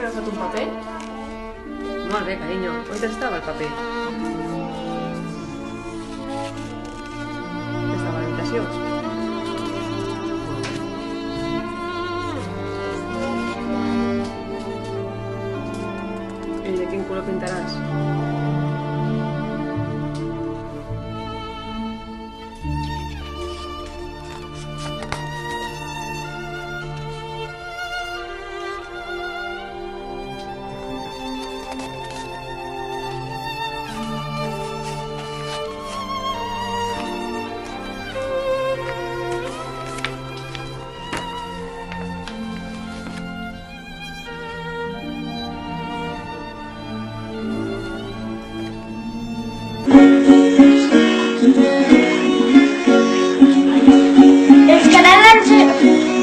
agafat un paper? Molt bé, carinyo. On estava el paper? Estava a l'habitació. I de quin color pintaràs?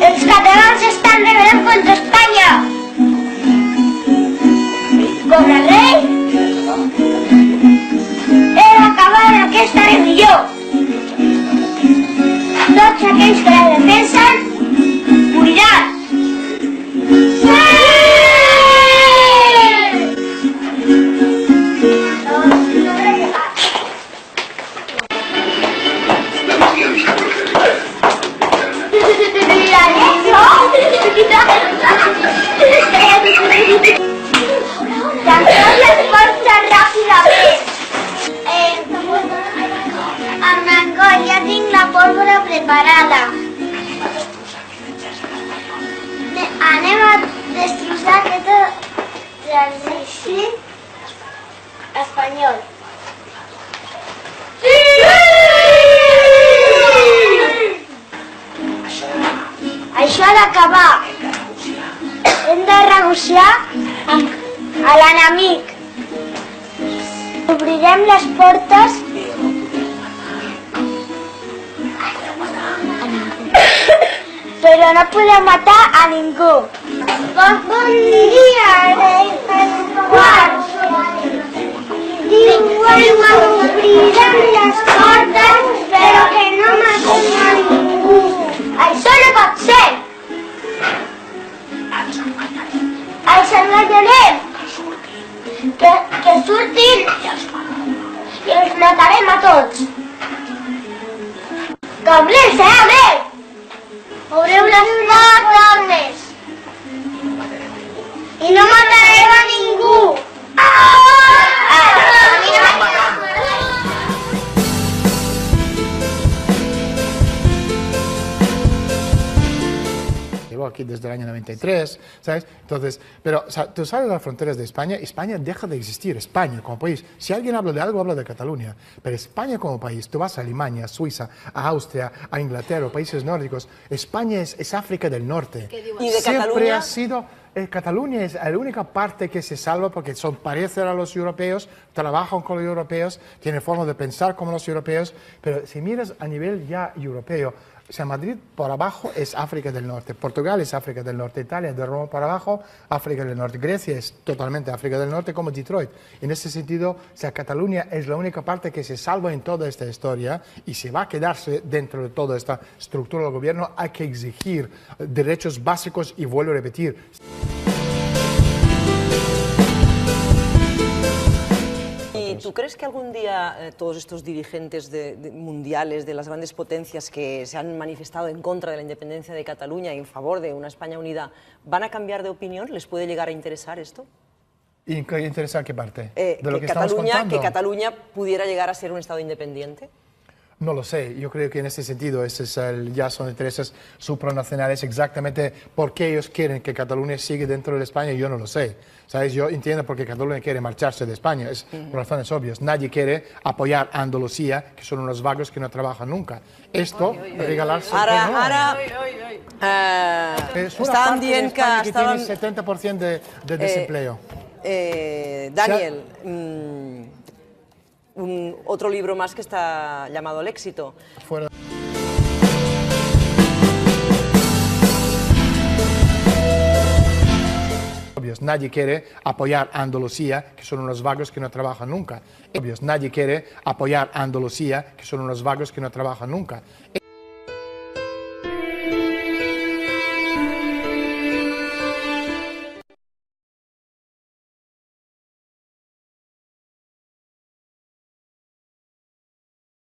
Els catalans estan rebel·lant contra Espanya! Com el rei he d'acabar amb aquesta rebel·lió! Tots aquells que la defensen moriran! Llançeu les forces ràpidament! Armengol, ja tinc la pólvora preparada. Anem a destrossar aquest exèrcit espanyol. Això ha d'acabar. Hem de negociar a l'enemic. Obrirem les portes però no podem matar a ningú. Bon dia, rei Eduard. Diuen que obrirem les portes però que no matem a ningú. Això no pot ser. Els enganyarem, que surtin i els matarem a tots. Cabrers, obreu! Obreu les portes i no matarem a ningú. Aquí desde el año 93, ¿sabes? Entonces, pero o sea, tú sabes las fronteras de España, España deja de existir, España como país. Si alguien habla de algo, habla de Cataluña, pero España como país, tú vas a Alemania, a Suiza, a Austria, a Inglaterra, países nórdicos, España es África del Norte. ¿Y de Siempre Cataluña? ha sido... Cataluña es la única parte que se salva porque son parecen a los europeos, trabajan con los europeos, tienen forma de pensar como los europeos, pero si miras a nivel ya europeo, o sea, Madrid por abajo es África del Norte, Portugal es África del Norte, Italia de Roma para abajo, África del Norte, Grecia es totalmente África del Norte como Detroit. En ese sentido, o sea, Cataluña es la única parte que se salva en toda esta historia y si va a quedarse dentro de toda esta estructura del gobierno hay que exigir derechos básicos y vuelvo a repetir. ¿Tú crees que algún día todos estos dirigentes mundiales de las grandes potencias que se han manifestado en contra de la independencia de Cataluña y en favor de una España unida van a cambiar de opinión? ¿Les puede llegar a interesar esto? ¿Interesar qué parte? ¿De lo que estamos Cataluña, contando? que Cataluña pudiera llegar a ser un Estado independiente. No lo sé, yo creo que en ese sentido ya son intereses supranacionales, exactamente por qué ellos quieren que Cataluña siga dentro de España, yo no lo sé. ¿Sabes? Yo entiendo por qué Cataluña quiere marcharse de España, es por razones obvias. Nadie quiere apoyar a Andalucía, que son unos vagos que no trabajan nunca. Esto, regalarse... Estaban dient que estaven... tiene 70% de desempleo. Daniel... otro libro más que está llamado El éxito. Nadie quiere apoyar a Andalucía, que son unos vagos que no trabajan nunca. Nadie quiere apoyar a Andalucía, que son unos vagos que no trabajan nunca.